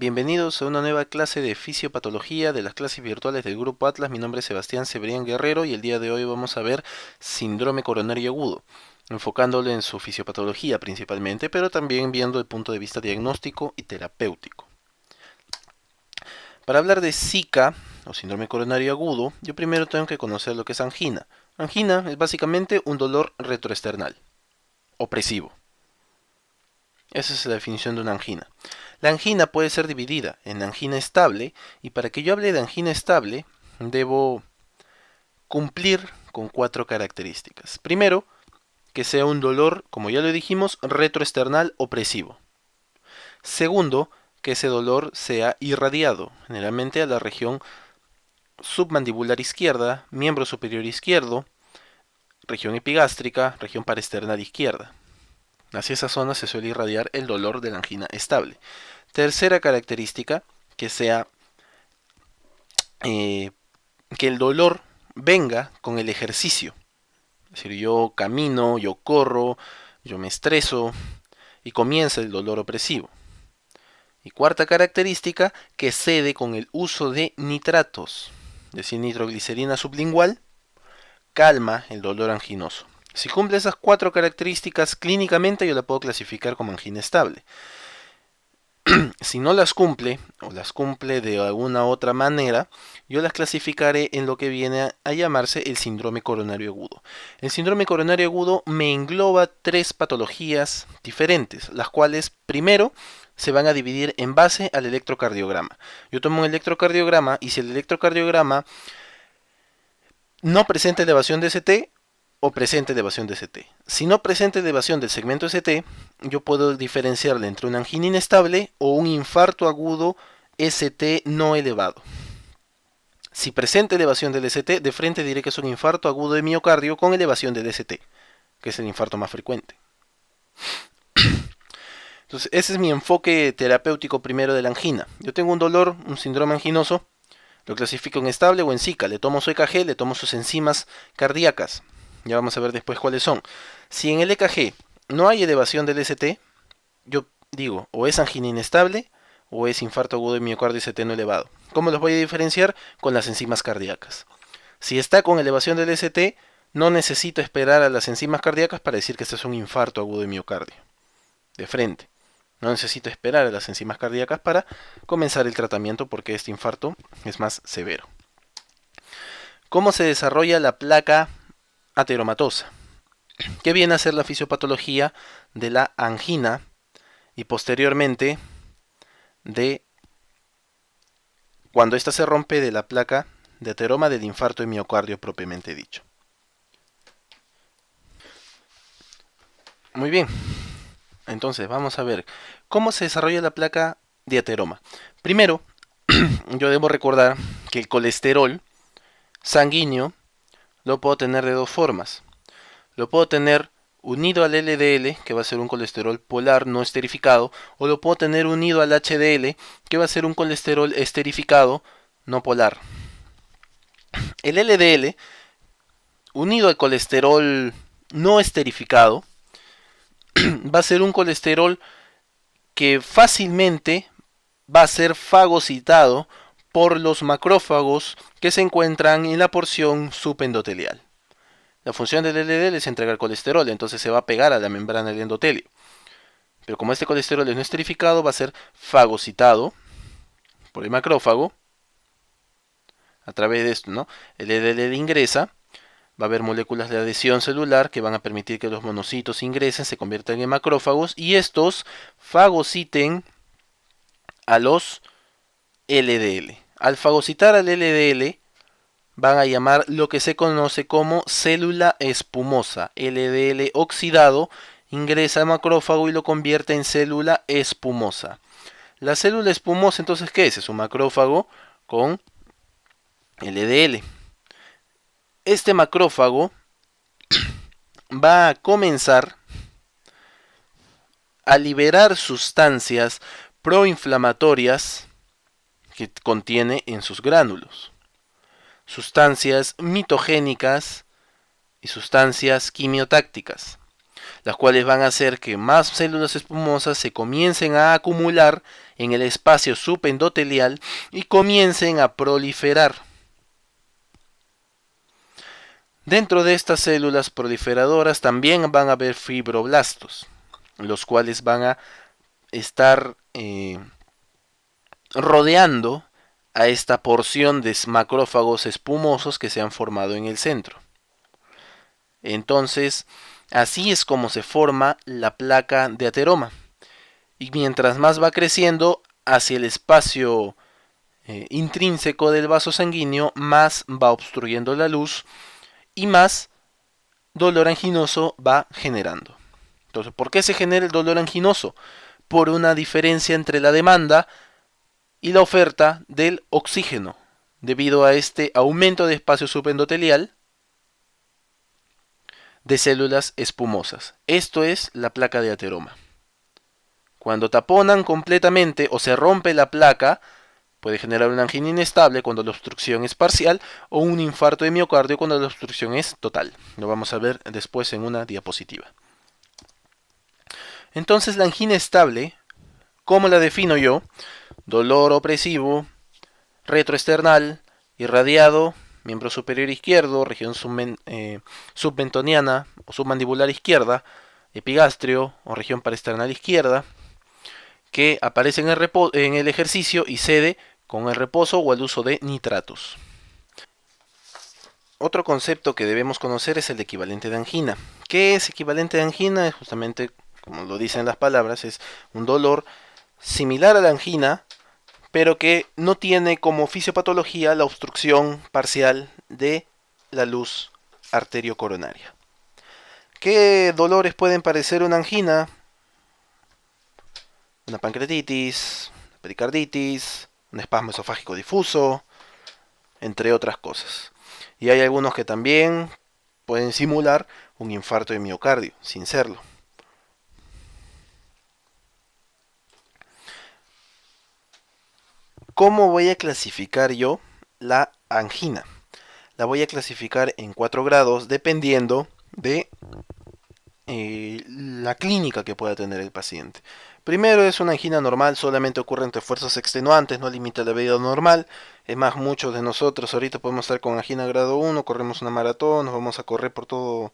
Bienvenidos a una nueva clase de fisiopatología de las clases virtuales del Grupo Atlas. Mi nombre es Sebastián Cebrián Guerrero y el día de hoy vamos a ver síndrome coronario agudo, enfocándolo en su fisiopatología principalmente, pero también viendo el punto de vista diagnóstico y terapéutico. Para hablar de SICA, o síndrome coronario agudo, yo primero tengo que conocer lo que es angina. Angina es básicamente un dolor retroesternal, opresivo. Esa es la definición de una angina. La angina puede ser dividida en angina estable, y para que yo hable de angina estable, debo cumplir con 4 características. Primero, que sea un dolor, como ya lo dijimos, retroesternal opresivo. Segundo, que ese dolor sea irradiado, generalmente a la región submandibular izquierda, miembro superior izquierdo, región epigástrica, región paraesternal izquierda. Hacia esa zona se suele irradiar el dolor de la angina estable. Tercera característica, que sea que el dolor venga con el ejercicio. Es decir, yo camino, yo corro, yo me estreso y comienza el dolor opresivo. Y cuarta característica, que cede con el uso de nitratos, es decir, nitroglicerina sublingual, calma el dolor anginoso. Si cumple esas 4 características clínicamente, yo la puedo clasificar como angina estable. Si no las cumple, o las cumple de alguna otra manera, yo las clasificaré en lo que viene a llamarse el síndrome coronario agudo. El síndrome coronario agudo me engloba 3 patologías diferentes, las cuales primero se van a dividir en base al electrocardiograma. Yo tomo un electrocardiograma y si el electrocardiograma no presenta elevación de ST, o presente elevación de ST. Si no presenta elevación del segmento ST, yo puedo diferenciarle entre una angina inestable o un infarto agudo ST no elevado. Si presenta elevación del ST, de frente diré que es un infarto agudo de miocardio con elevación del ST, que es el infarto más frecuente. Entonces, ese es mi enfoque terapéutico primero de la angina. Yo tengo un dolor, un síndrome anginoso, lo clasifico en estable o en SICA, le tomo su EKG, le tomo sus enzimas cardíacas. Ya vamos a ver después cuáles son. Si en el EKG no hay elevación del ST, yo digo, o es angina inestable o es infarto agudo de miocardio ST no elevado. ¿Cómo los voy a diferenciar? Con las enzimas cardíacas. Si está con elevación del ST, no necesito esperar a las enzimas cardíacas para decir que este es un infarto agudo de miocardio. De frente. No necesito esperar a las enzimas cardíacas para comenzar el tratamiento porque este infarto es más severo. ¿Cómo se desarrolla la placa ateromatosa? ¿Qué viene a ser la fisiopatología de la angina y posteriormente de cuando ésta se rompe de la placa de ateroma del infarto de miocardio propiamente dicho? Muy bien, entonces vamos a ver cómo se desarrolla la placa de ateroma. Primero, yo debo recordar que el colesterol sanguíneo lo puedo tener de 2 formas. Lo puedo tener unido al LDL, que va a ser un colesterol polar no esterificado, o lo puedo tener unido al HDL, que va a ser un colesterol esterificado no polar. El LDL, unido al colesterol no esterificado, va a ser un colesterol que fácilmente va a ser fagocitado por los macrófagos que se encuentran en la porción subendotelial. La función del LDL es entregar colesterol, entonces se va a pegar a la membrana del endotelio. Pero como este colesterol es no esterificado, va a ser fagocitado por el macrófago. A través de esto, ¿no? El LDL ingresa, va a haber moléculas de adhesión celular que van a permitir que los monocitos ingresen, se conviertan en macrófagos y estos fagociten a los LDL. Al fagocitar al LDL, van a llamar lo que se conoce como célula espumosa. LDL oxidado ingresa al macrófago y lo convierte en célula espumosa. La célula espumosa, entonces, ¿qué es? Es un macrófago con LDL. Este macrófago va a comenzar a liberar sustancias proinflamatorias que contiene en sus gránulos. Sustancias mitogénicas y sustancias quimiotácticas. las cuales van a hacer que más células espumosas se comiencen a acumular en el espacio subendotelial y comiencen a proliferar. Dentro de estas células proliferadoras también van a haber fibroblastos, los cuales van a estar rodeando a esta porción de macrófagos espumosos que se han formado en el centro. Entonces, así es como se forma la placa de ateroma. Y mientras más va creciendo hacia el espacio intrínseco del vaso sanguíneo, más va obstruyendo la luz y más dolor anginoso va generando. Entonces, ¿por qué se genera el dolor anginoso? Por una diferencia entre la demanda y la oferta del oxígeno, debido a este aumento de espacio subendotelial de células espumosas. Esto es la placa de ateroma. Cuando taponan completamente o se rompe la placa, puede generar una angina inestable cuando la obstrucción es parcial o un infarto de miocardio cuando la obstrucción es total. Lo vamos a ver después en una diapositiva. Entonces la angina estable, ¿cómo la defino yo? Dolor opresivo, retroesternal, irradiado, miembro superior izquierdo, región submentoniana o submandibular izquierda, epigastrio o región paraesternal izquierda, que aparece en el ejercicio y cede con el reposo o el uso de nitratos. Otro concepto que debemos conocer es el equivalente de angina. ¿Qué es equivalente de angina? Es justamente, como lo dicen las palabras, es un dolor similar a la angina, pero que no tiene como fisiopatología la obstrucción parcial de la luz arteriocoronaria. ¿Qué dolores pueden parecer una angina? Una pancreatitis, pericarditis, un espasmo esofágico difuso, entre otras cosas. Y hay algunos que también pueden simular un infarto de miocardio, sin serlo. ¿Cómo voy a clasificar yo la angina? La voy a clasificar en 4 grados dependiendo de la clínica que pueda tener el paciente. Primero es una angina normal, solamente ocurre entre fuerzas extenuantes, no limita la vida normal. Es más, muchos de nosotros ahorita podemos estar con angina grado 1, corremos una maratón, nos vamos a correr por todo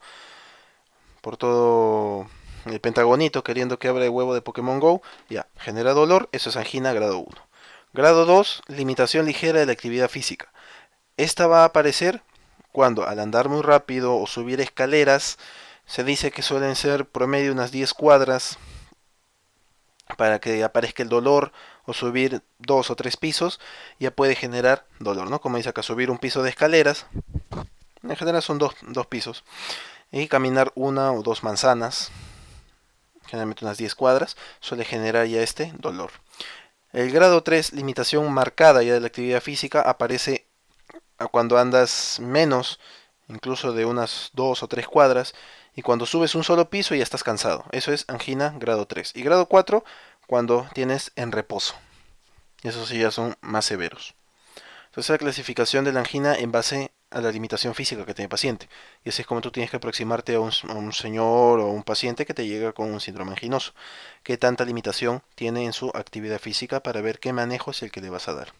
el pentagonito queriendo que abra el huevo de Pokémon Go. Ya, genera dolor, eso es angina grado 1. Grado 2, limitación ligera de la actividad física. Esta va a aparecer cuando al andar muy rápido o subir escaleras, se dice que suelen ser promedio unas 10 cuadras para que aparezca el dolor, o subir 2 o 3 pisos, ya puede generar dolor, ¿no? Como dice acá, subir un piso de escaleras, en general son dos pisos, y caminar 1 o 2 manzanas, generalmente unas 10 cuadras, suele generar ya este dolor. El grado 3, limitación marcada ya de la actividad física, aparece cuando andas menos, incluso de unas 2 o 3 cuadras, y cuando subes un solo piso ya estás cansado. Eso es angina grado 3. Y grado 4, cuando tienes en reposo. Esos sí ya son más severos. Entonces la clasificación de la angina en base a la limitación física que tiene el paciente. Y así es como tú tienes que aproximarte a un señor o un paciente que te llega con un síndrome anginoso. Qué tanta limitación tiene en su actividad física para ver qué manejo es el que le vas a dar.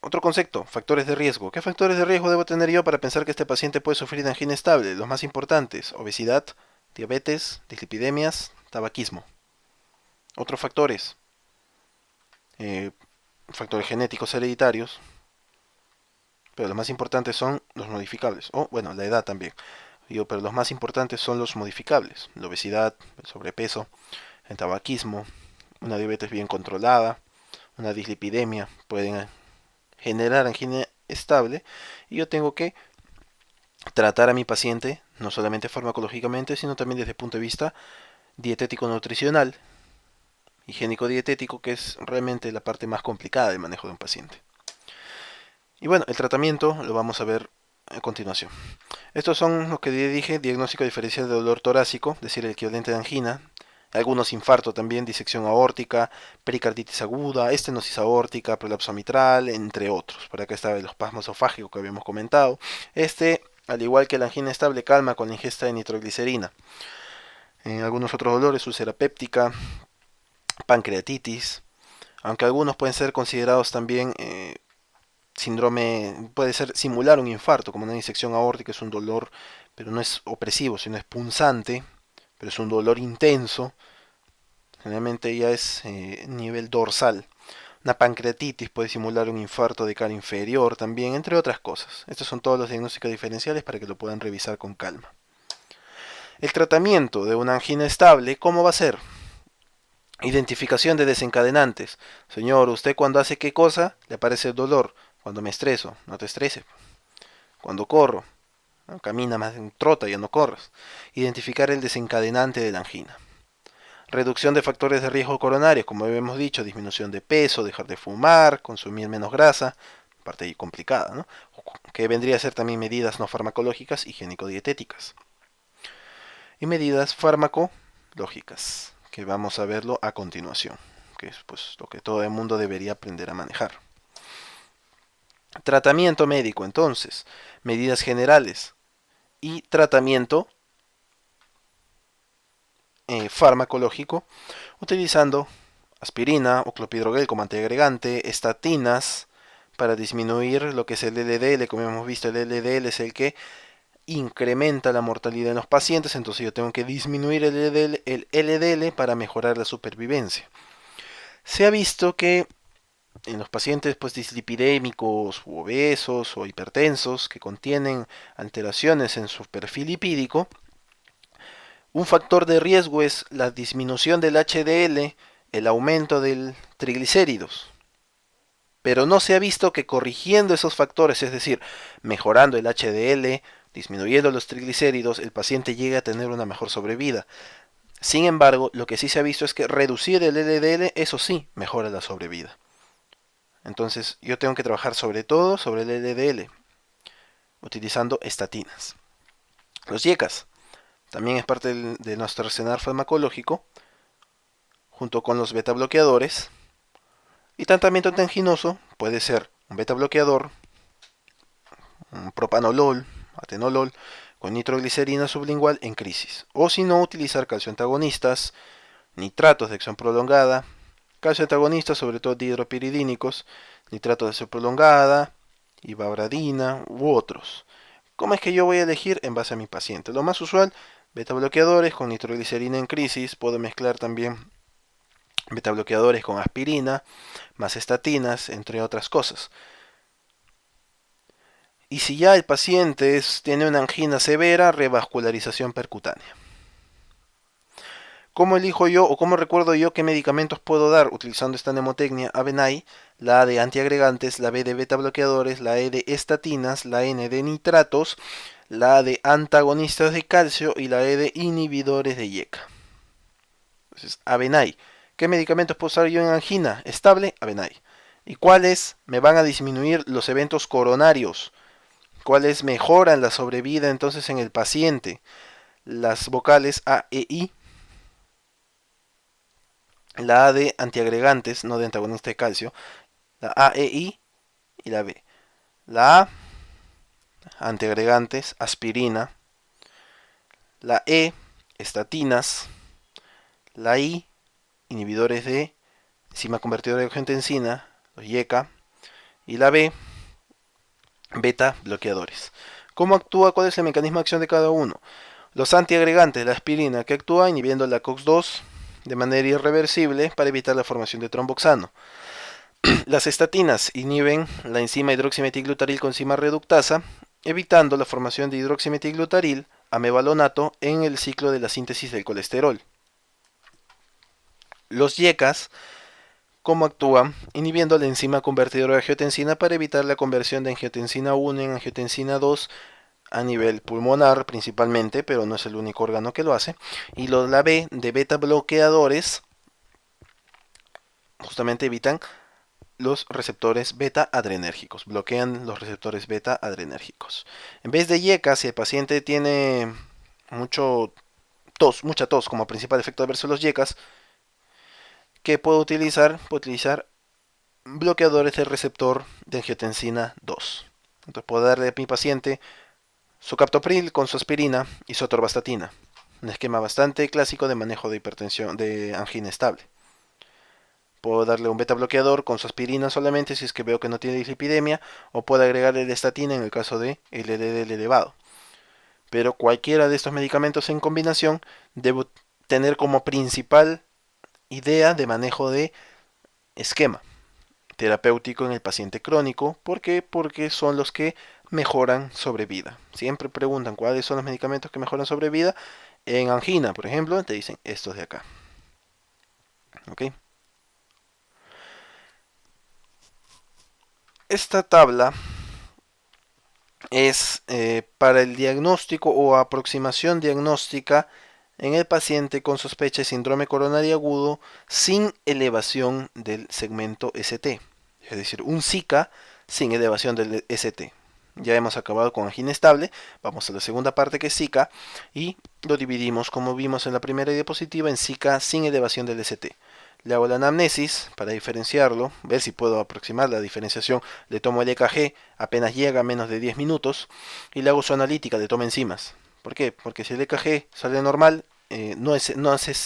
Otro concepto, factores de riesgo. ¿Qué factores de riesgo debo tener yo para pensar que este paciente puede sufrir de angina estable? Los más importantes, obesidad, diabetes, dislipidemias, tabaquismo. Otros factores, eh, factores genéticos hereditarios, pero los más importantes son los modificables, o bueno, la edad también. Pero los más importantes son los modificables, la obesidad, el sobrepeso, el tabaquismo, una diabetes bien controlada, una dislipidemia, pueden generar angina estable, y yo tengo que tratar a mi paciente no solamente farmacológicamente, sino también desde el punto de vista dietético-nutricional, higiénico-dietético, que es realmente la parte más complicada del manejo de un paciente. Y bueno, el tratamiento lo vamos a ver a continuación. Estos son lo que dije: diagnóstico diferencial de dolor torácico, es decir, el equivalente de angina, algunos infartos también, disección aórtica, pericarditis aguda, estenosis aórtica, prolapso mitral, entre otros. Por acá estaba el espasmo esofágico que habíamos comentado. Al igual que la angina estable, calma con la ingesta de nitroglicerina. En algunos otros dolores, úlcera péptica, pancreatitis, aunque algunos pueden ser considerados también síndrome, puede ser simular un infarto, como una disección aórtica, es un dolor, pero no es opresivo, sino es punzante, pero es un dolor intenso, generalmente ya es nivel dorsal. Una pancreatitis puede simular un infarto de cara inferior también, entre otras cosas. Estos son todos los diagnósticos diferenciales para que lo puedan revisar con calma. El tratamiento de una angina estable, ¿cómo va a ser? Identificación de desencadenantes. Señor, ¿usted cuando hace qué cosa? Le aparece el dolor. Cuando me estreso, no te estreses. Cuando corro, ¿no? Camina más, trota, ya no corras. Identificar el desencadenante de la angina. Reducción de factores de riesgo coronarios, como habíamos dicho, disminución de peso, dejar de fumar, consumir menos grasa, parte ahí complicada, ¿no? Que vendría a ser también medidas no farmacológicas higiénico-dietéticas. Y medidas farmacológicas, que vamos a verlo a continuación, que es pues lo que todo el mundo debería aprender a manejar. Tratamiento médico, entonces, medidas generales y tratamiento farmacológico, utilizando aspirina o clopidogrel como antiagregante, estatinas para disminuir lo que es el LDL. Como hemos visto, el LDL es el que incrementa la mortalidad en los pacientes, entonces yo tengo que disminuir el LDL para mejorar la supervivencia. Se ha visto que en los pacientes pues, dislipidémicos u obesos o hipertensos que contienen alteraciones en su perfil lipídico, un factor de riesgo es la disminución del HDL, el aumento del triglicéridos. Pero no se ha visto que corrigiendo esos factores, es decir, mejorando el HDL, disminuyendo los triglicéridos, el paciente llegue a tener una mejor sobrevida. Sin embargo, lo que sí se ha visto es que reducir el LDL, eso sí, mejora la sobrevida. Entonces, yo tengo que trabajar sobre todo sobre el LDL, utilizando estatinas. Los YECAS también es parte de nuestro arsenal farmacológico, junto con los beta bloqueadores. Y tratamiento antianginoso puede ser un beta bloqueador, un propanolol, atenolol, con nitroglicerina sublingual en crisis. O si no, utilizar calcio antagonistas, nitratos de acción prolongada, calcio antagonistas, sobre todo dihidropiridínicos, nitratos de acción prolongada, ivabradina u otros. ¿Cómo es que yo voy a elegir en base a mi paciente? Lo más usual, beta bloqueadores con nitroglicerina en crisis. Puedo mezclar también beta bloqueadores con aspirina, más estatinas, entre otras cosas. Y si ya el paciente tiene una angina severa, revascularización percutánea. ¿Cómo elijo yo o cómo recuerdo yo qué medicamentos puedo dar utilizando esta mnemotecnia? AVENAI, la A de antiagregantes, la B de beta bloqueadores, la E de estatinas, la N de nitratos, la A de antagonistas de calcio y la E de inhibidores de YECA. Entonces, AVENAI. ¿Qué medicamentos puedo usar yo en angina estable? AVENAI. ¿Y cuáles me van a disminuir los eventos coronarios? ¿Cuáles mejoran la sobrevida entonces en el paciente? Las vocales A, E, I. La A de antiagregantes, no de antagonista de calcio. La A, E, I y la B. La A, antiagregantes, aspirina. La E, estatinas. La I, inhibidores de enzima convertidora de angiotensina, los YECA. Y la B, beta bloqueadores. ¿Cómo actúa? ¿Cuál es el mecanismo de acción de cada uno? Los antiagregantes, la aspirina, que actúa inhibiendo la COX-2 de manera irreversible para evitar la formación de tromboxano. Las estatinas inhiben la enzima hidroximetilglutaril con enzima reductasa, evitando la formación de hidroximetilglutaril a mevalonato en el ciclo de la síntesis del colesterol. Los YECAS, ¿cómo actúan? Inhibiendo la enzima convertidora de angiotensina para evitar la conversión de angiotensina 1 en angiotensina 2 a nivel pulmonar principalmente, pero no es el único órgano que lo hace. Y la B de beta bloqueadores justamente evitan los receptores beta adrenérgicos, bloquean los receptores beta adrenérgicos. En vez de YECA, si el paciente tiene mucha tos como principal efecto adverso de los YECAs, ¿qué puedo utilizar? Puedo utilizar bloqueadores del receptor de angiotensina 2. Entonces puedo darle a mi paciente su captopril con su aspirina y su atorvastatina. Un esquema bastante clásico de manejo de hipertensión, de angina estable. Puedo darle un beta bloqueador con su aspirina solamente si es que veo que no tiene dislipidemia, o puedo agregarle la estatina en el caso de LDL elevado. Pero cualquiera de estos medicamentos en combinación debo tener como principal idea de manejo de esquema terapéutico en el paciente crónico. ¿Por qué? Porque son los que mejoran sobrevida. Siempre preguntan cuáles son los medicamentos que mejoran sobrevida. En angina, por ejemplo, te dicen estos de acá. ¿Ok? Esta tabla es para el diagnóstico o aproximación diagnóstica en el paciente con sospecha de síndrome coronario agudo sin elevación del segmento ST. Es decir, un SICA sin elevación del ST. Ya hemos acabado con angina estable, vamos a la segunda parte que es SICA y lo dividimos como vimos en la primera diapositiva en SICA sin elevación del ST. Le hago la anamnesis para diferenciarlo, ver si puedo aproximar la diferenciación. Le tomo el EKG, apenas llega a menos de 10 minutos, y le hago su analítica, le tomo enzimas. ¿Por qué? Porque si el EKG sale normal, no es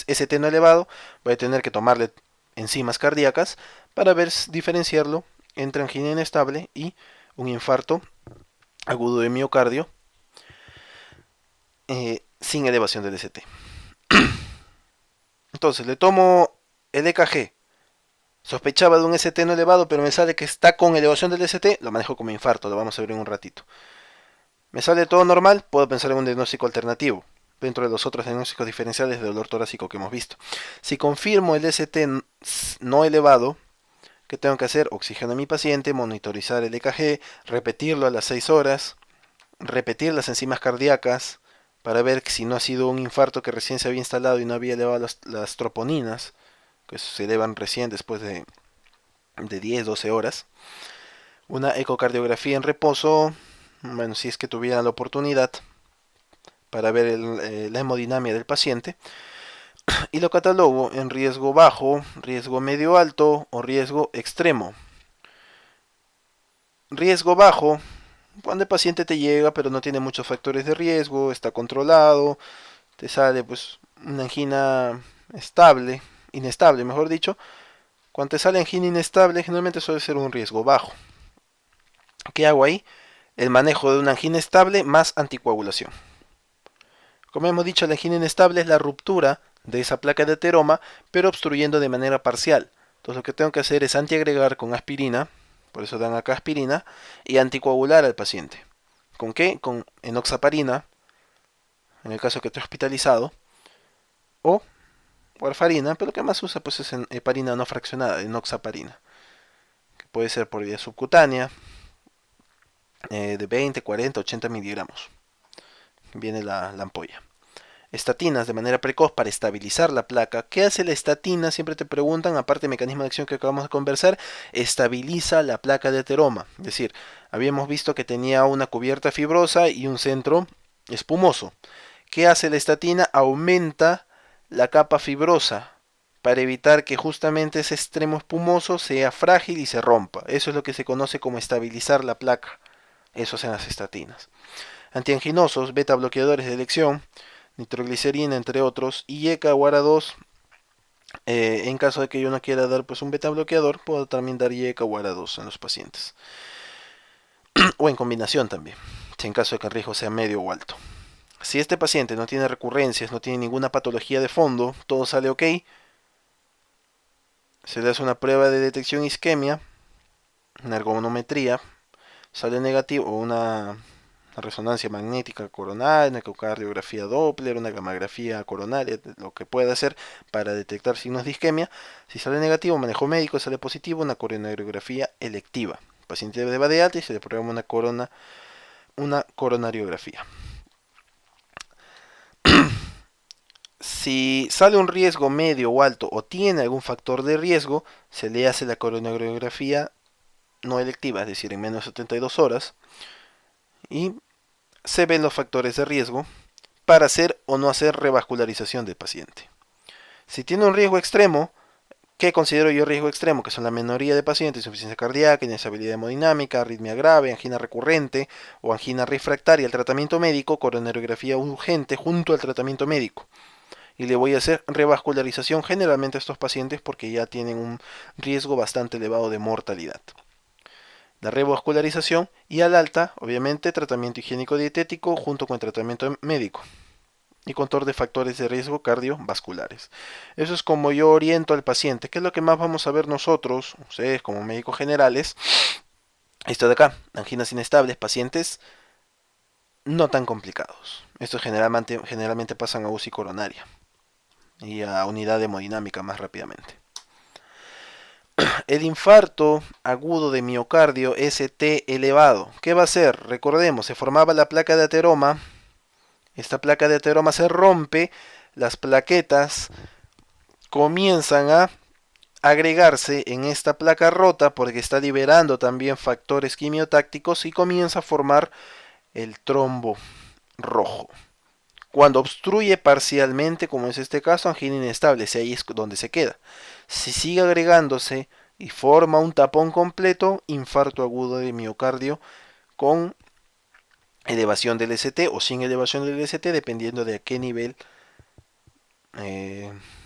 ST no elevado, voy a tener que tomarle enzimas cardíacas para ver diferenciarlo entre angina inestable y un infarto agudo de miocardio sin elevación del ST. Entonces le tomo el EKG. Sospechaba de un ST no elevado, pero me sale que está con elevación del ST, lo manejo como infarto, lo vamos a ver en un ratito. Me sale todo normal, puedo pensar en un diagnóstico alternativo, dentro de los otros diagnósticos diferenciales de dolor torácico que hemos visto. Si confirmo el ST no elevado, ¿qué tengo que hacer? Oxígeno a mi paciente, monitorizar el EKG, repetirlo a las 6 horas, repetir las enzimas cardíacas, para ver si no ha sido un infarto que recién se había instalado y no había elevado las troponinas, que se elevan recién después de 10-12 horas. Una ecocardiografía en reposo, bueno, si es que tuviera la oportunidad, para ver la hemodinamia del paciente. Y lo catalogo en riesgo bajo, riesgo medio alto o riesgo extremo. Riesgo bajo, cuando el paciente te llega pero no tiene muchos factores de riesgo, está controlado, te sale pues una angina estable, inestable mejor dicho. Cuando te sale angina inestable generalmente suele ser un riesgo bajo. ¿Qué hago ahí? El manejo de una angina estable más anticoagulación. Como hemos dicho, la angina inestable es la ruptura de esa placa de ateroma, pero obstruyendo de manera parcial. Entonces lo que tengo que hacer es antiagregar con aspirina, por eso dan acá aspirina, y anticoagular al paciente. ¿Con qué? Con enoxaparina, en el caso que esté hospitalizado, o warfarina, pero lo que más usa pues es heparina no fraccionada, enoxaparina, que puede ser por vía subcutánea, de 20, 40, 80 miligramos. Viene la ampolla. Estatinas de manera precoz para estabilizar la placa. ¿Qué hace la estatina? Siempre te preguntan, aparte del mecanismo de acción que acabamos de conversar, estabiliza la placa de ateroma. Es decir, habíamos visto que tenía una cubierta fibrosa y un centro espumoso. ¿Qué hace la estatina? Aumenta la capa fibrosa para evitar que justamente ese extremo espumoso sea frágil y se rompa. Eso es lo que se conoce como estabilizar la placa. Eso hacen las estatinas. Antianginosos, beta bloqueadores de elección, nitroglicerina entre otros, y YECA o ARA2. En caso de que yo no quiera dar pues un beta bloqueador, puedo también dar YECA o ARA2 en los pacientes. O en combinación también, si en caso de que el riesgo sea medio o alto. Si este paciente no tiene recurrencias, no tiene ninguna patología de fondo, todo sale ok, se le hace una prueba de detección isquemia, una ergonometría, sale negativo, o una resonancia magnética coronaria, una ecocardiografía Doppler, una gammagrafía coronaria, lo que pueda hacer para detectar signos de isquemia. Si sale negativo, manejo médico; sale positivo, una coronariografía electiva. El paciente debe de alta y se le programa una coronariografía. Si sale un riesgo medio o alto o tiene algún factor de riesgo, se le hace la coronariografía no electiva, es decir, en menos de 72 horas, y se ven los factores de riesgo para hacer o no hacer revascularización del paciente. Si tiene un riesgo extremo, ¿Qué considero yo riesgo extremo? Que son la minoría de pacientes, insuficiencia cardíaca, inestabilidad hemodinámica, arritmia grave, angina recurrente o angina refractaria al tratamiento médico, coronariografía urgente junto al tratamiento médico. Y le voy a hacer revascularización generalmente a estos pacientes porque ya tienen un riesgo bastante elevado de mortalidad. La revascularización y al alta, obviamente, tratamiento higiénico dietético junto con el tratamiento médico y control de factores de riesgo cardiovasculares. Eso es como yo oriento al paciente. ¿Qué es lo que más vamos a ver nosotros, ustedes como médicos generales? Esto de acá, anginas inestables, pacientes no tan complicados. Estos generalmente pasan a UCI coronaria y a unidad hemodinámica más rápidamente. El infarto agudo de miocardio ST elevado. ¿Qué va a hacer? Recordemos, se formaba la placa de ateroma. Esta placa de ateroma se rompe, las plaquetas comienzan a agregarse en esta placa rota porque está liberando también factores quimiotácticos y comienza a formar el trombo rojo. Cuando obstruye parcialmente, como es este caso, angina inestable, si ahí es donde se queda. Si sigue agregándose y forma un tapón completo, infarto agudo de miocardio con elevación del ST o sin elevación del ST, dependiendo de a qué nivel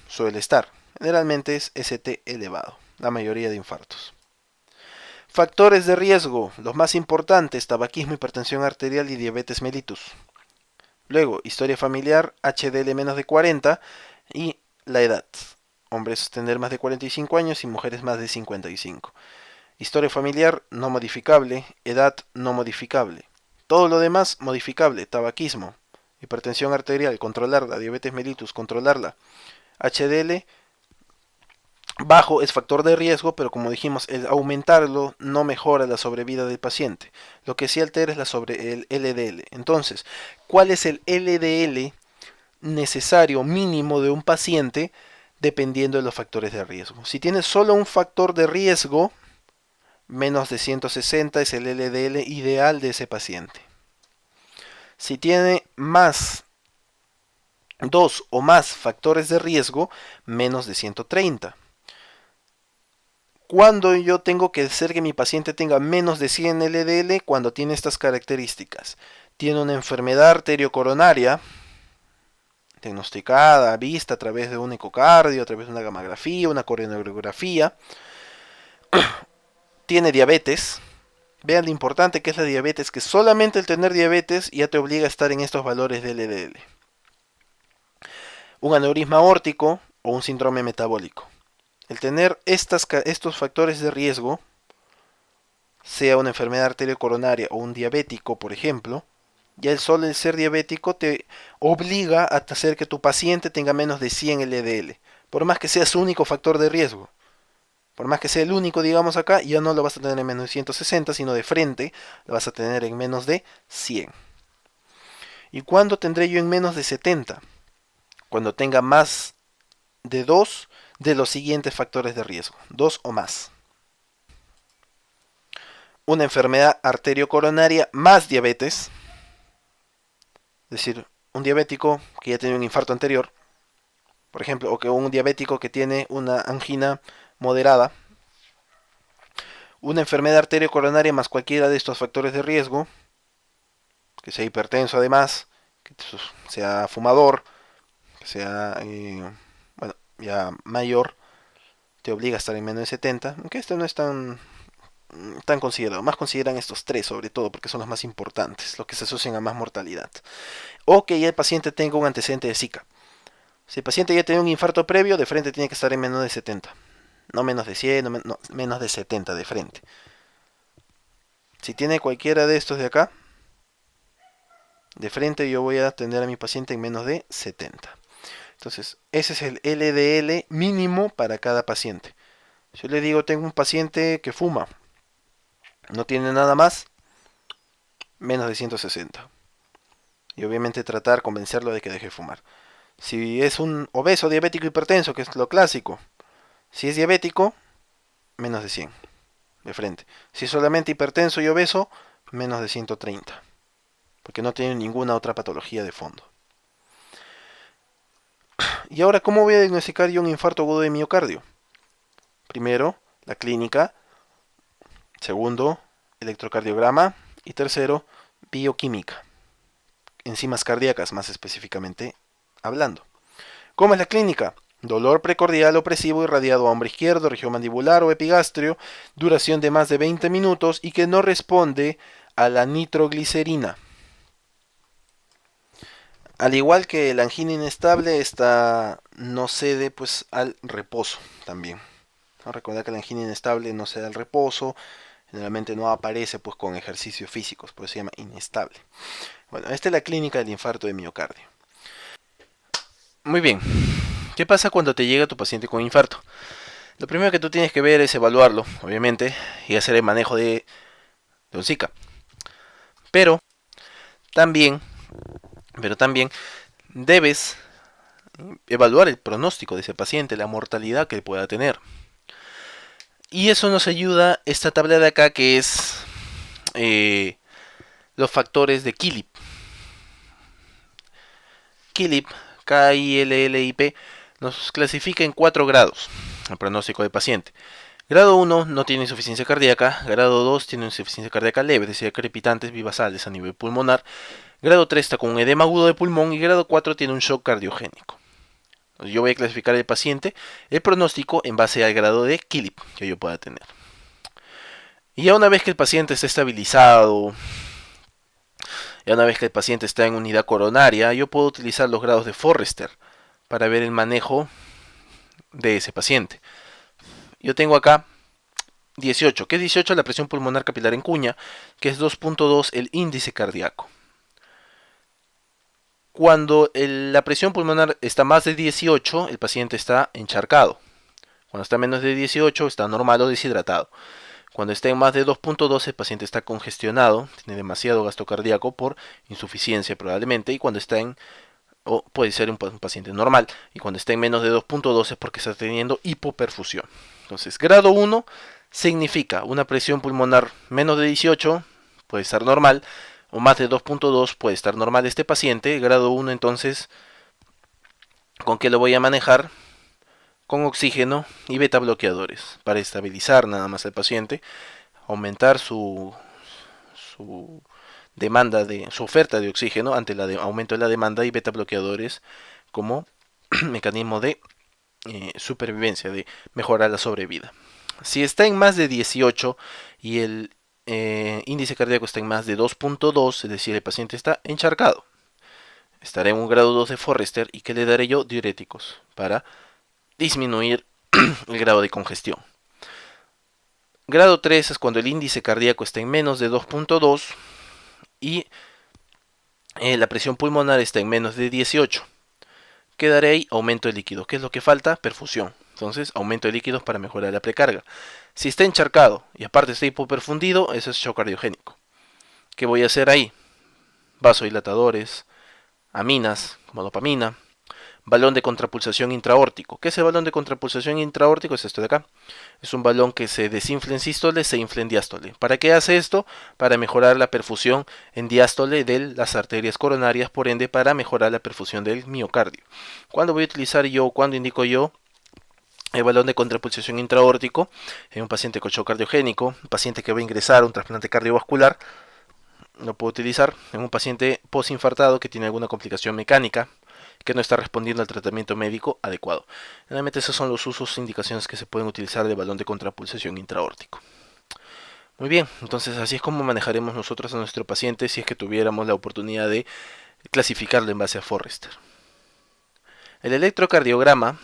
suele estar. Generalmente es ST elevado, la mayoría de infartos. Factores de riesgo, los más importantes, tabaquismo, hipertensión arterial y diabetes mellitus. Luego, historia familiar, HDL menos de 40 y la edad. Hombres tener más de 45 años y mujeres más de 55. Historia familiar no modificable, edad no modificable. Todo lo demás modificable, tabaquismo, hipertensión arterial, controlarla, diabetes mellitus, controlarla. HDL bajo es factor de riesgo, pero como dijimos, el aumentarlo no mejora la sobrevida del paciente. Lo que sí altera es el LDL. Entonces, ¿cuál es el LDL necesario mínimo de un paciente dependiendo de los factores de riesgo? Si tiene solo un factor de riesgo, menos de 160 es el LDL ideal de ese paciente. Si tiene más dos o más factores de riesgo, menos de 130. Cuando yo tengo que hacer que mi paciente tenga menos de 100 LDL, cuando tiene estas características. Tiene una enfermedad arteriocoronaria diagnosticada, vista a través de un ecocardio, a través de una gamografía, una coronariografía. Tiene diabetes. Vean lo importante que es la diabetes, que solamente el tener diabetes ya te obliga a estar en estos valores de LDL. Un aneurisma aórtico o un síndrome metabólico. El tener estos factores de riesgo, sea una enfermedad arteriocoronaria o un diabético, por ejemplo, ya el ser diabético te obliga a hacer que tu paciente tenga menos de 100 LDL, por más que sea su único factor de riesgo. Por más que sea el único, digamos acá, ya no lo vas a tener en menos de 160, sino de frente lo vas a tener en menos de 100. ¿Y cuándo tendré yo en menos de 70? Cuando tenga más de 2 de los siguientes factores de riesgo, 2 o más. Una enfermedad arteriocoronaria más diabetes, es decir, un diabético que ya tiene un infarto anterior, por ejemplo, o que un diabético que tiene una angina moderada, una enfermedad arteriocoronaria más cualquiera de estos factores de riesgo, que sea hipertenso además, que sea fumador, que sea bueno, ya mayor, te obliga a estar en menos de 70, aunque esto no es tan considerado. Más consideran estos tres sobre todo porque son los más importantes, los que se asocian a más mortalidad. O que ya el paciente tenga un antecedente de Zika. Si el paciente ya tiene un infarto previo, de frente tiene que estar en menos de 70. No menos de 100, no, menos de 70 de frente. Si tiene cualquiera de estos de acá, de frente yo voy a atender a mi paciente en menos de 70. Entonces, ese es el LDL mínimo para cada paciente. Si yo le digo, tengo un paciente que fuma, no tiene nada más, menos de 160. Y obviamente tratar, convencerlo de que deje de fumar. Si es un obeso, diabético, hipertenso, que es lo clásico. Si es diabético, menos de 100, de frente. Si es solamente hipertenso y obeso, menos de 130. Porque no tiene ninguna otra patología de fondo. Y ahora, ¿cómo voy a diagnosticar yo un infarto agudo de miocardio? Primero, la clínica. Segundo, electrocardiograma. Y tercero, bioquímica. Enzimas cardíacas, más específicamente hablando. ¿Cómo es la clínica? Dolor precordial opresivo irradiado a hombro izquierdo, región mandibular o epigastrio, duración de más de 20 minutos y que no responde a la nitroglicerina. Al igual que la angina inestable, esta no cede pues al reposo también. ¿No? Recordar que la angina inestable no cede al reposo, generalmente no aparece pues con ejercicios físicos, por eso se llama inestable. Bueno, esta es la clínica del infarto de miocardio. Muy bien, ¿qué pasa cuando te llega tu paciente con infarto? Lo primero que tú tienes que ver es evaluarlo, obviamente, y hacer el manejo de un Zika. Pero también debes evaluar el pronóstico de ese paciente, la mortalidad que pueda tener. Y eso nos ayuda esta tabla de acá que es los factores de Killip. Killip, K-I-L-L-I-P, nos clasifica en 4 grados el pronóstico del paciente. Grado 1 no tiene insuficiencia cardíaca, grado 2 tiene insuficiencia cardíaca leve, es decir, crepitantes bivasales a nivel pulmonar, grado 3 está con un edema agudo de pulmón y grado 4 tiene un shock cardiogénico. Entonces yo voy a clasificar el paciente, el pronóstico en base al grado de Killip que yo pueda tener. Y ya una vez que el paciente está estabilizado, ya una vez que el paciente está en unidad coronaria, yo puedo utilizar los grados de Forrester para ver el manejo de ese paciente. Yo tengo acá 18, que es 18 la presión pulmonar capilar en cuña, que es 2.2 el índice cardíaco. Cuando la presión pulmonar está más de 18, el paciente está encharcado. Cuando está menos de 18, está normal o deshidratado. Cuando está en más de 2.2, el paciente está congestionado, tiene demasiado gasto cardíaco por insuficiencia probablemente, y cuando está en, o puede ser un paciente normal, y cuando está en menos de 2.2 es porque está teniendo hipoperfusión. Entonces, grado 1 significa una presión pulmonar menos de 18, puede estar normal, o más de 2.2 puede estar normal este paciente. Grado 1 entonces, ¿con qué lo voy a manejar? Con oxígeno y beta bloqueadores para estabilizar nada más al paciente, aumentar su demanda de su oferta de oxígeno ante el aumento de la demanda, y beta bloqueadores como mecanismo de supervivencia, de mejorar la sobrevida. Si está en más de 18 y el índice cardíaco está en más de 2.2, es decir, el paciente está encharcado, estará en un grado 2 de Forrester. ¿Y qué le daré yo? Diuréticos para disminuir el grado de congestión. Grado 3 es cuando el índice cardíaco está en menos de 2.2 y la presión pulmonar está en menos de 18. ¿Qué daré ahí? Aumento de líquidos. ¿Qué es lo que falta? Perfusión. Entonces, aumento de líquidos para mejorar la precarga. Si está encharcado y aparte está hipoperfundido, eso es shock cardiogénico. ¿Qué voy a hacer ahí? Vasodilatadores, aminas, como dopamina, balón de contrapulsación intraórtico. ¿Qué es el balón de contrapulsación intraórtico? Es esto de acá. Es un balón que se desinfla en sístole, se infla en diástole. ¿Para qué hace esto? Para mejorar la perfusión en diástole de las arterias coronarias, por ende para mejorar la perfusión del miocardio. ¿Cuándo voy a utilizar yo, cuándo indico yo el balón de contrapulsación intraórtico? En un paciente con shock cardiogénico, un paciente que va a ingresar a un trasplante cardiovascular, lo puedo utilizar en un paciente posinfartado que tiene alguna complicación mecánica, que no está respondiendo al tratamiento médico adecuado. Generalmente esos son los usos e indicaciones que se pueden utilizar de balón de contrapulsación intraórtico. Muy bien, entonces así es como manejaremos nosotros a nuestro paciente si es que tuviéramos la oportunidad de clasificarlo en base a Forrester. El electrocardiograma,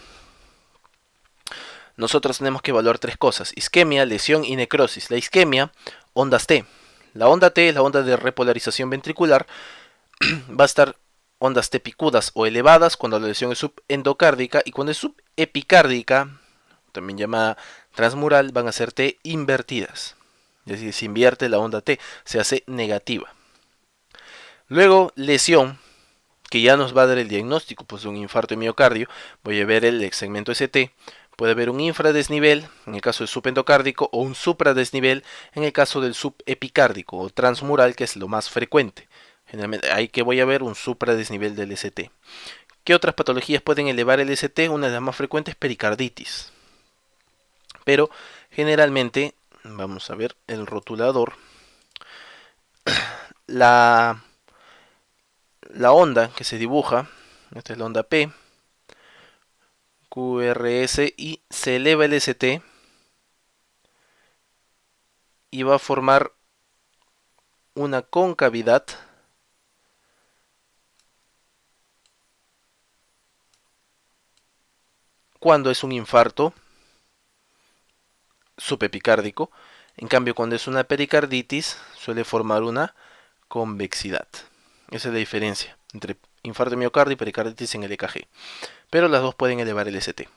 nosotros tenemos que evaluar 3 cosas: isquemia, lesión y necrosis. La isquemia, ondas T. La onda T es la onda de repolarización ventricular. Va a estar ondas T picudas o elevadas cuando la lesión es subendocárdica, y cuando es subepicárdica, también llamada transmural, van a ser T invertidas. Es decir, se invierte la onda T, se hace negativa. Luego, lesión, que ya nos va a dar el diagnóstico pues, de un infarto de miocardio. Voy a ver el segmento ST. Puede haber un infradesnivel en el caso del subendocárdico o un supradesnivel en el caso del subepicárdico o transmural, que es lo más frecuente. Generalmente hay que voy a ver un supradesnivel del ST. ¿Qué otras patologías pueden elevar el ST? Una de las más frecuentes, pericarditis. Pero generalmente, vamos a ver el rotulador, la onda que se dibuja, esta es la onda P, QRS, y se eleva el ST y va a formar una concavidad cuando es un infarto subepicárdico. En cambio, cuando es una pericarditis, suele formar una convexidad. Esa es la diferencia entre infarto de miocardio y pericarditis en el EKG. Pero las dos pueden elevar el ST.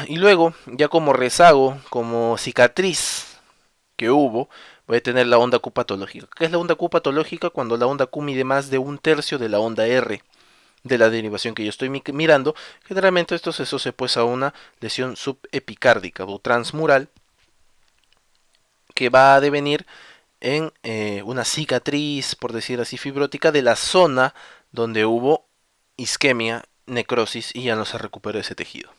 Y luego, ya como rezago, como cicatriz que hubo, voy a tener la onda Q patológica. ¿Qué es la onda Q patológica? Cuando la onda Q mide más de un tercio de la onda R de la derivación que yo estoy mirando. Generalmente esto se asocia pues a una lesión subepicárdica o transmural que va a devenir en una cicatriz, por decir así, fibrótica de la zona donde hubo isquemia, necrosis y ya no se recuperó ese tejido.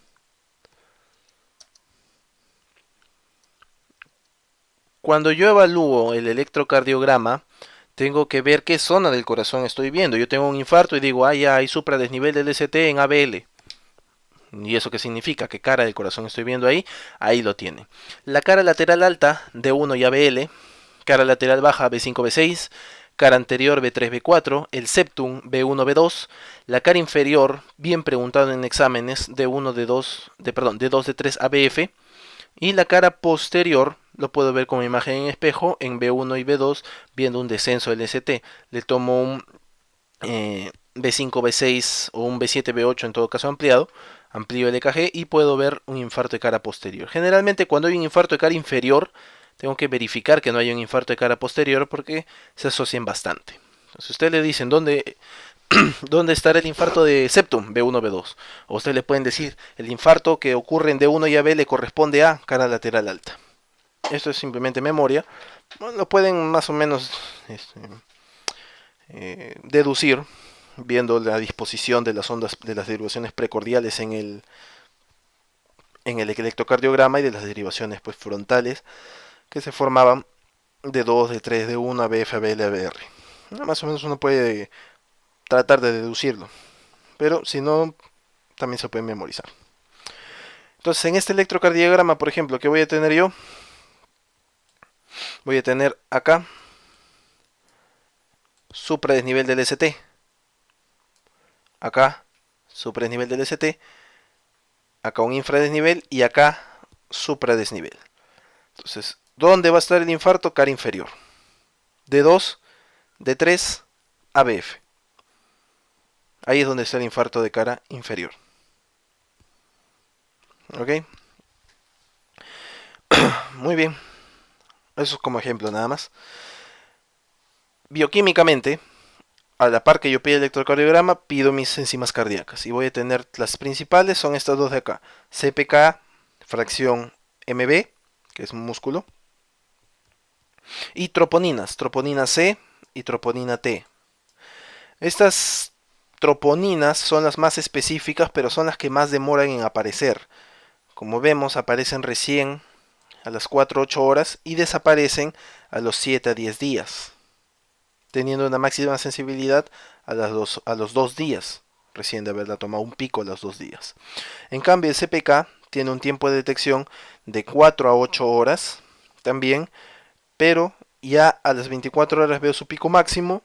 Cuando yo evalúo el electrocardiograma, tengo que ver qué zona del corazón estoy viendo. Yo tengo un infarto y digo, ya hay supradesnivel del ST en ABL. ¿Y eso qué significa? ¿Qué cara del corazón estoy viendo ahí? Ahí lo tiene. La cara lateral alta, D1 y ABL. Cara lateral baja, B5, B6. Cara anterior, B3, B4. El septum, B1, B2. La cara inferior, bien preguntado en exámenes, D1, D2, D2, D3, ABF. Y la cara posterior, lo puedo ver como imagen en espejo, en B1 y B2, viendo un descenso del ST. Le tomo un B5, B6 o un B7, B8 en todo caso ampliado. Amplío el EKG y puedo ver un infarto de cara posterior. Generalmente cuando hay un infarto de cara inferior, tengo que verificar que no haya un infarto de cara posterior porque se asocian bastante. Si usted le dicen dónde estará el infarto de septum, B1, B2. O usted le pueden decir, el infarto que ocurre en D1 y AB le corresponde a cara lateral alta. Esto es simplemente memoria. Bueno, lo pueden más o menos deducir viendo la disposición de las ondas de las derivaciones precordiales en el electrocardiograma y de las derivaciones pues frontales que se formaban de 2, de 3, de 1, ABF, ABL, ABR. Más o menos uno puede tratar de deducirlo, pero si no, también se puede memorizar. Entonces, en este electrocardiograma, por ejemplo, ¿qué voy a tener yo? Voy a tener acá supradesnivel del ST, acá supradesnivel del ST, acá un infradesnivel y acá supradesnivel. Entonces, ¿dónde va a estar el infarto? Cara inferior. D2, D3, ABF. Ahí es donde está el infarto de cara inferior. ¿Ok? Muy bien. Eso es como ejemplo nada más. Bioquímicamente, a la par que yo pido el electrocardiograma, pido mis enzimas cardíacas. Y voy a tener las principales, son estas dos de acá. CPK, fracción MB, que es un músculo. Y troponinas, troponina C y troponina T. Estas troponinas son las más específicas, pero son las que más demoran en aparecer. Como vemos, aparecen recién a las 4-8 horas y desaparecen a los 7 a 10 días, teniendo una máxima sensibilidad a los 2 días, recién de haberla tomado un pico a los 2 días. En cambio, el CPK tiene un tiempo de detección de 4 a 8 horas también, pero ya a las 24 horas veo su pico máximo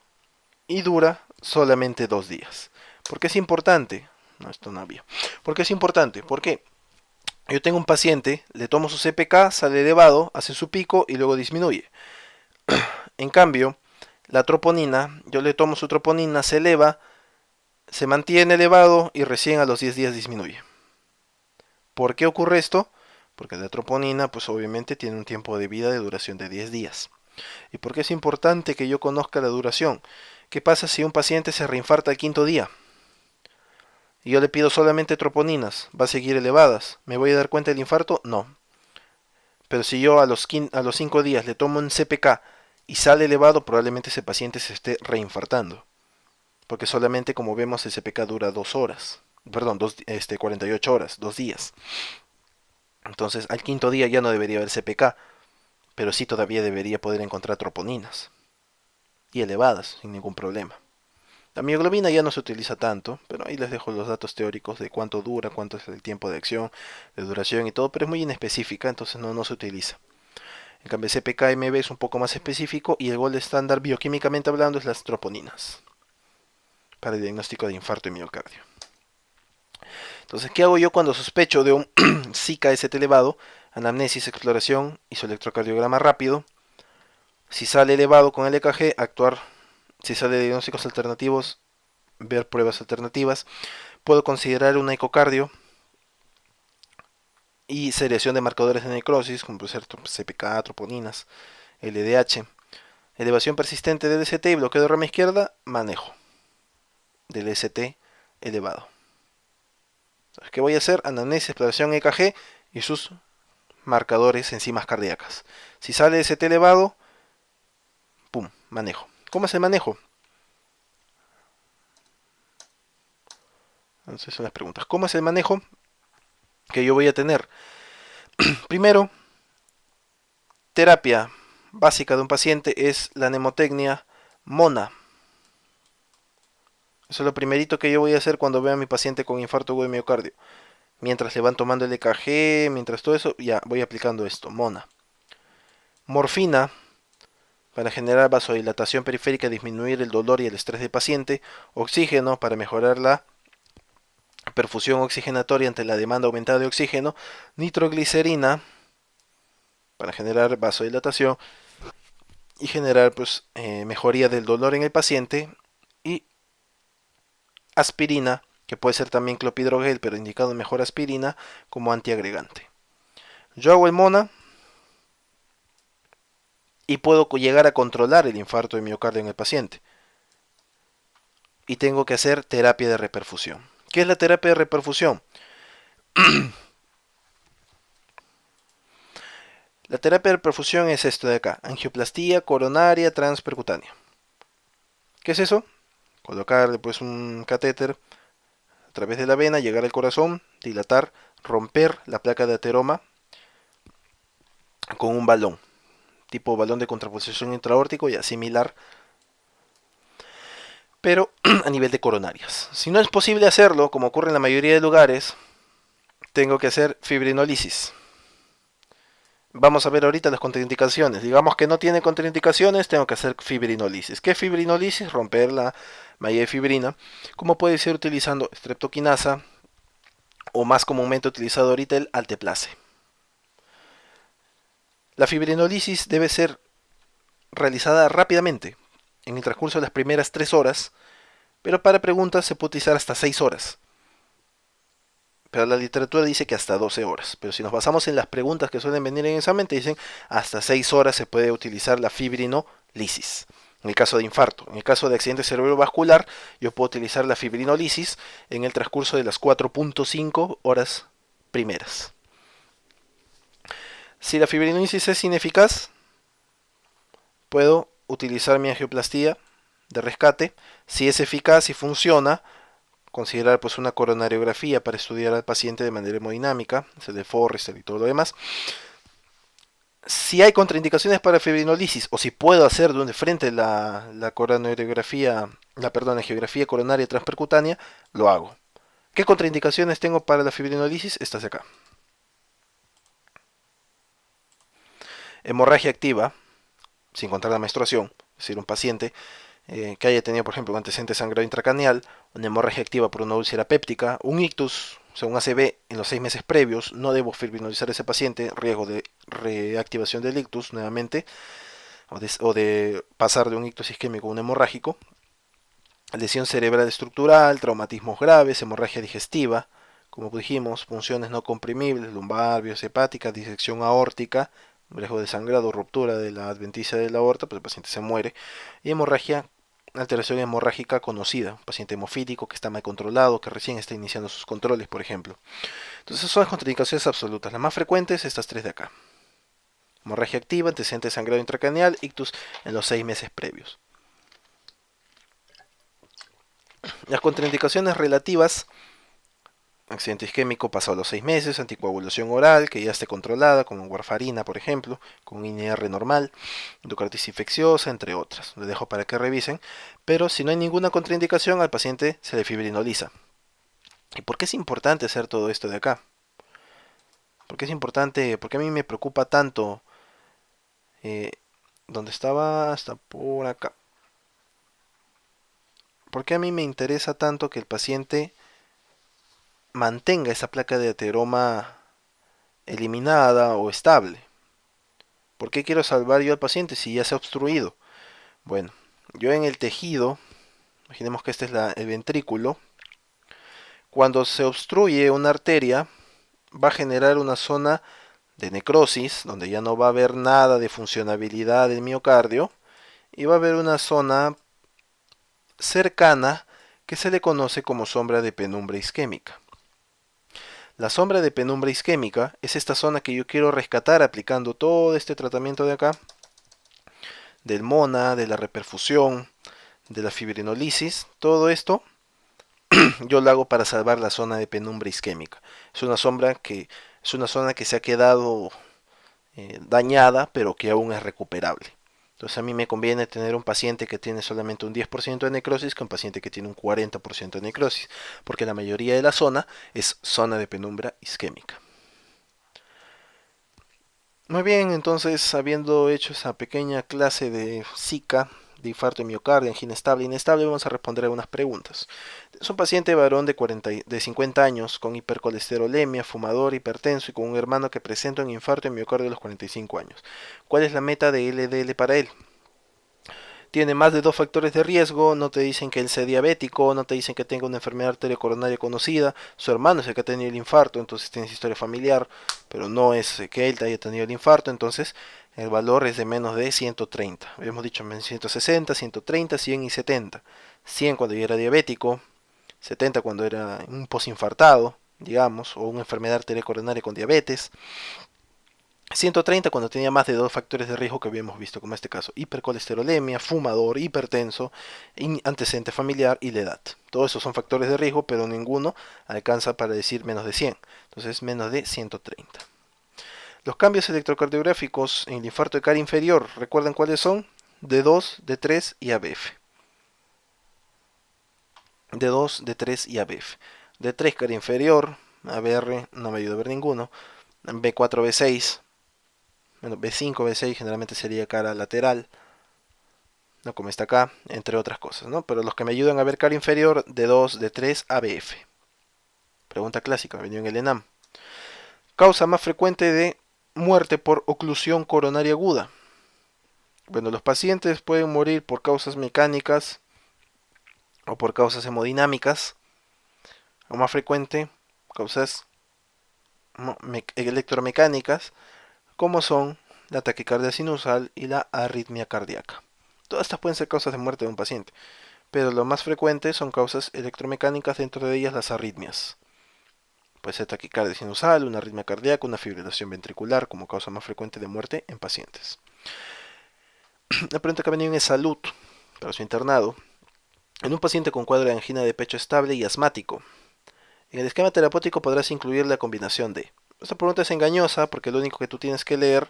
y dura solamente 2 días. ¿Por qué es importante? No, esto no había. ¿Por qué es importante? Porque yo tengo un paciente, le tomo su CPK, sale elevado, hace su pico y luego disminuye. En cambio, la troponina, yo le tomo su troponina, se eleva, se mantiene elevado y recién a los 10 días disminuye. ¿Por qué ocurre esto? Porque la troponina, pues obviamente tiene un tiempo de vida de duración de 10 días. ¿Y por qué es importante que yo conozca la duración? ¿Qué pasa si un paciente se reinfarta al 5.º día? Y yo le pido solamente troponinas, va a seguir elevadas. ¿Me voy a dar cuenta del infarto? No. Pero si yo a los 5 días le tomo un CPK y sale elevado, probablemente ese paciente se esté reinfartando. Porque solamente, como vemos, el CPK dura 2 horas. Perdón, 48 horas, 2 días. Entonces, al quinto día ya no debería haber CPK, pero sí todavía debería poder encontrar troponinas y elevadas sin ningún problema. La mioglobina ya no se utiliza tanto, pero ahí les dejo los datos teóricos de cuánto dura, cuánto es el tiempo de acción, de duración y todo, pero es muy inespecífica, entonces no se utiliza. En cambio, el CPK-MB es un poco más específico y el gold estándar bioquímicamente hablando es las troponinas para el diagnóstico de infarto y miocardio. Entonces, ¿qué hago yo cuando sospecho de un Zika ST elevado? Anamnesis, exploración, isoelectrocardiograma rápido. Si sale elevado con el EKG, actuar. Si sale diagnósticos alternativos, ver pruebas alternativas. Puedo considerar un ecocardio y seriación de marcadores de necrosis, como puede ser CPK, troponinas, LDH. Elevación persistente del ST y bloqueo de rama izquierda, manejo del ST elevado. Entonces, ¿qué voy a hacer? Anamnesis, exploración EKG y sus marcadores enzimas cardíacas. Si sale ST elevado, pum, manejo. ¿Cómo es el manejo? Entonces son las preguntas. ¿Cómo es el manejo que yo voy a tener? Primero, terapia básica de un paciente es la mnemotecnia MONA. Eso es lo primerito que yo voy a hacer cuando veo a mi paciente con infarto agudo de miocardio. Mientras le van tomando el EKG, mientras todo eso, ya voy aplicando esto, MONA. Morfina para generar vasodilatación periférica, disminuir el dolor y el estrés del paciente. Oxígeno para mejorar la perfusión oxigenatoria ante la demanda aumentada de oxígeno. Nitroglicerina para generar vasodilatación y generar pues, mejoría del dolor en el paciente. Y aspirina, que puede ser también clopidogrel, pero indicado mejor aspirina como antiagregante. Yo hago el MONA y puedo llegar a controlar el infarto de miocardio en el paciente. Y tengo que hacer terapia de reperfusión. ¿Qué es la terapia de reperfusión? La terapia de reperfusión es esto de acá, angioplastía coronaria transpercutánea. ¿Qué es eso? Colocar después un catéter a través de la vena, llegar al corazón, dilatar, romper la placa de ateroma con un balón, tipo balón de contraposición intraórtico y similar, pero a nivel de coronarias. Si no es posible hacerlo, como ocurre en la mayoría de lugares, tengo que hacer fibrinolisis. Vamos a ver ahorita las contraindicaciones. Digamos que no tiene contraindicaciones, tengo que hacer fibrinolisis. ¿Qué es fibrinolisis? Romper la malla de fibrina. Como puede ser utilizando streptokinasa o más comúnmente utilizado ahorita el alteplase. La fibrinolisis debe ser realizada rápidamente, en el transcurso de las primeras 3 horas, pero para preguntas se puede utilizar hasta 6 horas. Pero la literatura dice que hasta 12 horas. Pero si nos basamos en las preguntas que suelen venir en examen, te dicen hasta 6 horas se puede utilizar la fibrinolisis. En el caso de infarto. En el caso de accidente cerebrovascular, yo puedo utilizar la fibrinolisis en el transcurso de las 4.5 horas primeras. Si la fibrinolisis es ineficaz, puedo utilizar mi angioplastía de rescate. Si es eficaz y funciona, considerar pues una coronariografía para estudiar al paciente de manera hemodinámica, el de Forrester y todo lo demás. Si hay contraindicaciones para fibrinolisis o si puedo hacer de frente la coronariografía, la angiografía coronaria transpercutánea, lo hago. ¿Qué contraindicaciones tengo para la fibrinolisis? Estas de acá. Hemorragia activa, sin contar la menstruación, es decir, un paciente que haya tenido, por ejemplo, un antecedente sangrado intracraneal, una hemorragia activa por una úlcera péptica, un ictus, o sea, un ACV en los 6 meses previos, no debo fibrinolizar a ese paciente, riesgo de reactivación del ictus nuevamente, o de pasar de un ictus isquémico a un hemorrágico, lesión cerebral estructural, traumatismos graves, hemorragia digestiva, como dijimos, punciones no comprimibles, lumbar, vías hepáticas, disección aórtica, riesgo de sangrado, ruptura de la adventicia de la aorta, pues el paciente se muere, y hemorragia, alteración hemorrágica conocida, un paciente hemofílico que está mal controlado, que recién está iniciando sus controles, por ejemplo. Entonces son las contraindicaciones absolutas, las más frecuentes, estas 3 de acá. Hemorragia activa, antecedente de sangrado intracraneal, ictus en los 6 meses previos. Las contraindicaciones relativas accidente isquémico pasado los 6 meses, anticoagulación oral que ya esté controlada, como warfarina, por ejemplo, con un INR normal, endocarditis infecciosa, entre otras. Les dejo para que revisen, pero si no hay ninguna contraindicación, al paciente se le fibrinoliza. ¿Y por qué es importante hacer todo esto de acá? ¿Por qué es importante? ¿Por qué a mí me preocupa tanto? ¿Dónde estaba? Hasta por acá. ¿Por qué a mí me interesa tanto que el paciente mantenga esa placa de ateroma eliminada o estable? ¿Por qué quiero salvar yo al paciente si ya se ha obstruido? Bueno, yo en el tejido, imaginemos que este es el ventrículo, cuando se obstruye una arteria, va a generar una zona de necrosis, donde ya no va a haber nada de funcionabilidad del miocardio, y va a haber una zona cercana que se le conoce como sombra de penumbra isquémica. La sombra de penumbra isquémica es esta zona que yo quiero rescatar aplicando todo este tratamiento de acá, del MONA, de la reperfusión, de la fibrinolisis, todo esto yo lo hago para salvar la zona de penumbra isquémica. Es una zona que se ha quedado dañada, pero que aún es recuperable. Entonces a mí me conviene tener un paciente que tiene solamente un 10% de necrosis que un paciente que tiene un 40% de necrosis, porque la mayoría de la zona es zona de penumbra isquémica. Muy bien, entonces habiendo hecho esa pequeña clase de Zika, de infarto de miocardio, angina estable e inestable, vamos a responder algunas preguntas. Es un paciente varón de 50 años con hipercolesterolemia, fumador, hipertenso y con un hermano que presenta un infarto de miocardio a los 45 años. ¿Cuál es la meta de LDL para él? Tiene más de 2 factores de riesgo, no te dicen que él sea diabético, no te dicen que tenga una enfermedad arteriocoronaria conocida, su hermano es el que ha tenido el infarto, entonces tienes historia familiar, pero no es que él haya tenido el infarto, entonces el valor es de menos de 130. Habíamos dicho 160, 130, 100 y 70. 100 cuando ya era diabético, 70 cuando era un posinfartado, digamos, o una enfermedad arteriocoronaria con diabetes. 130 cuando tenía más de 2 factores de riesgo que habíamos visto, como este caso, hipercolesterolemia, fumador, hipertenso, antecedente familiar y la edad. Todos esos son factores de riesgo, pero ninguno alcanza para decir menos de 100. Entonces, menos de 130. Los cambios electrocardiográficos en el infarto de cara inferior, ¿recuerdan cuáles son? D2, D3 y ABF. D2, D3 y ABF. D3 cara inferior, ABR no me ayuda a ver ninguno. B4, B6. Bueno, B5, B6 generalmente sería cara lateral, no como está acá, entre otras cosas, ¿no? Pero los que me ayudan a ver cara inferior, D2, D3, ABF. Pregunta clásica, venido en el ENAM. Causa más frecuente de muerte por oclusión coronaria aguda. Bueno, los pacientes pueden morir por causas mecánicas o por causas hemodinámicas, o más frecuente, causas electromecánicas, como son la taquicardia sinusal y la arritmia cardíaca. Todas estas pueden ser causas de muerte de un paciente, pero lo más frecuente son causas electromecánicas, dentro de ellas las arritmias. Puede ser taquicardia sinusal, una arritmia cardíaca, una fibrilación ventricular como causa más frecuente de muerte en pacientes. La pregunta que ha venido en salud para su internado. En un paciente con cuadro de angina de pecho estable y asmático, en el esquema terapéutico podrás incluir la combinación de... Esta pregunta es engañosa porque lo único que tú tienes que leer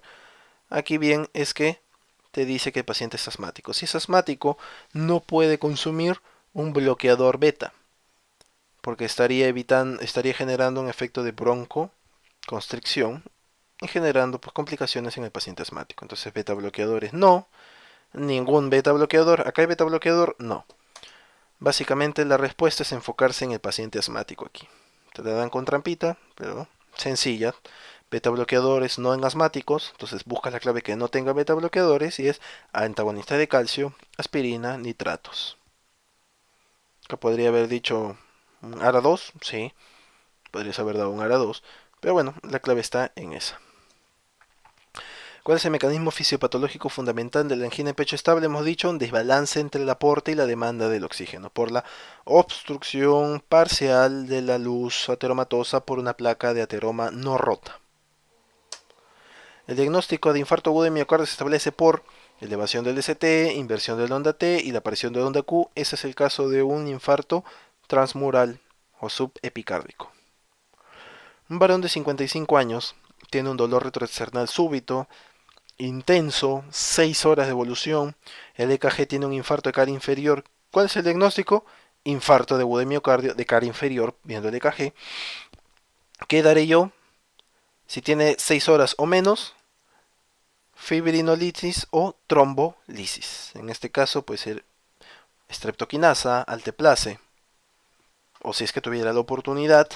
aquí bien es que te dice que el paciente es asmático. Si es asmático, no puede consumir un bloqueador beta, porque estaría generando un efecto de broncoconstricción y generando pues, complicaciones en el paciente asmático. Entonces, beta bloqueadores no, ningún beta bloqueador. Acá hay beta bloqueador, no. Básicamente la respuesta es enfocarse en el paciente asmático aquí. Te la dan con trampita, pero sencilla. Beta bloqueadores no en asmáticos, entonces buscas la clave que no tenga beta bloqueadores y es antagonista de calcio, aspirina, nitratos. Acá podría haber dicho un ARA2, sí, podrías haber dado un ARA2, pero bueno, la clave está en esa. ¿Cuál es el mecanismo fisiopatológico fundamental de la angina de pecho estable? Hemos dicho un desbalance entre el aporte y la demanda del oxígeno por la obstrucción parcial de la luz ateromatosa por una placa de ateroma no rota. El diagnóstico de infarto agudo de miocardio se establece por elevación del ST, inversión de la onda T y la aparición de onda Q. Ese es el caso de un infarto transmural o subepicárdico. Un varón de 55 años tiene un dolor retroesternal súbito, intenso, 6 horas de evolución. El EKG tiene un infarto de cara inferior. ¿Cuál es el diagnóstico? Infarto de miocardio de cara inferior, viendo el EKG. ¿Qué daré yo? Si tiene 6 horas o menos, fibrinolisis o trombolisis. En este caso puede ser streptokinasa, alteplase. O si es que tuviera la oportunidad,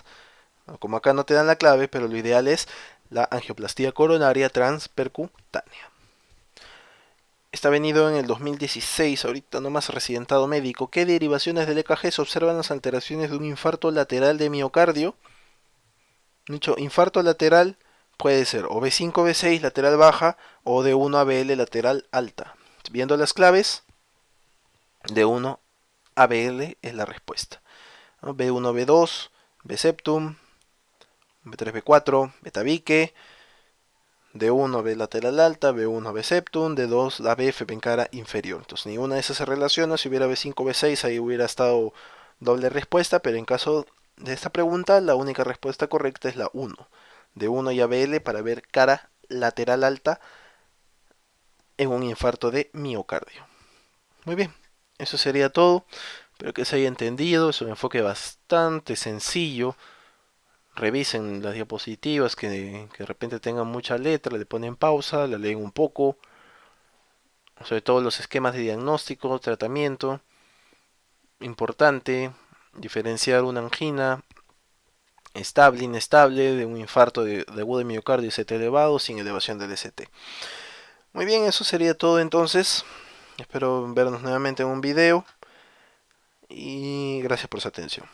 como acá no te dan la clave, pero lo ideal es la angioplastía coronaria transpercutánea. Está venido en el 2016, ahorita nomás residentado médico. ¿Qué derivaciones del EKG se observan las alteraciones de un infarto lateral de miocardio? Dicho infarto lateral puede ser o B5, B6 lateral baja o D1 ABL lateral alta. Viendo las claves, D1 ABL es la respuesta. B1, B2, B septum, B3, B4, beta bique, D1 B lateral alta, B1 B septum, D2 la BF en cara inferior. Entonces ninguna de esas se relaciona. Si hubiera B5, B6 ahí hubiera estado doble respuesta, pero en caso de esta pregunta la única respuesta correcta es la 1. D1 y ABL para ver cara lateral alta en un infarto de miocardio. Muy bien, eso sería todo. Espero que se haya entendido. Es un enfoque bastante sencillo. Revisen las diapositivas que de repente tengan mucha letra, le ponen pausa, la leen un poco, sobre todo los esquemas de diagnóstico, tratamiento. Importante diferenciar una angina estable, inestable, de un infarto de agudo de miocardio ST elevado sin elevación del ST. Muy bien, eso sería todo entonces. Espero vernos nuevamente en un video y gracias por su atención.